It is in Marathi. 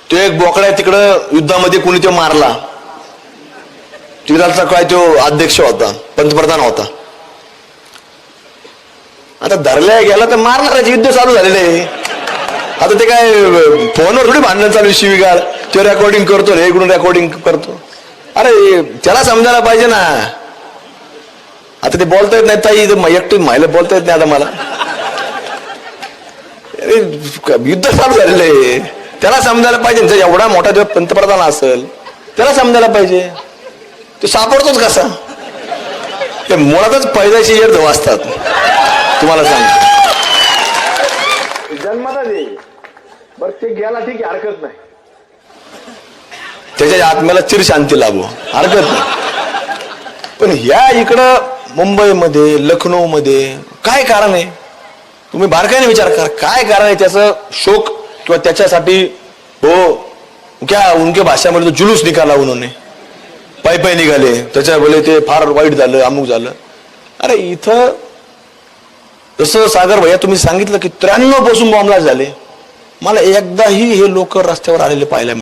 तो एक बोकडा तिकडं युद्धामध्ये कुणी तो मारला, तिकडचा काय तो अध्यक्ष होता, पंतप्रधान होता. आता धरल्या गेला तर मारणाराचे युद्ध चालू झालेले आहे. आता ते काय फोनवर थोडी भांडण चालू शिवीगाळ, तो रेकॉर्डिंग करतो रे, इकडून रेकॉर्डिंग करतो. अरे त्याला समजायला पाहिजे ना. आता ते बोलता येत नाही ताई, एकटी महिला बोलता येत नाही आता मला. युद्ध चालू झालेलं आहे, त्याला समजायला पाहिजे. जर एवढा मोठा जो पंतप्रधान असेल त्याला समजायला पाहिजे. तो सापडतोच कसा? ते मुळातच पैदाशी धव असतात, तुम्हाला सांगतो. जन्मातच येईल बरं, ते गेला ठीक आहे, हरकत नाही. त्याच्या आत्म्याला चिर शांती लाभो, हरकत नाही. पण ह्या इकडं मुंबईमध्ये, लखनौमध्ये काय कारण आहे? तुम्ही बारकाईने विचार करा, काय कारण आहे त्याचं? शोक किंवा त्याच्यासाठी हो क्या उनके भाषामध्ये तो जुलूस निकाला उन्होंने, पायी पायी निघाले, त्याच्या बोले ते फार वाईट झालं, अमुक झालं. अरे इथं जसं सागर भैया तुम्ही सांगितलं की 93 पासून बॉम्बला झाले, मला एकदाही हे लोक रस्त्यावर आलेले पाहायला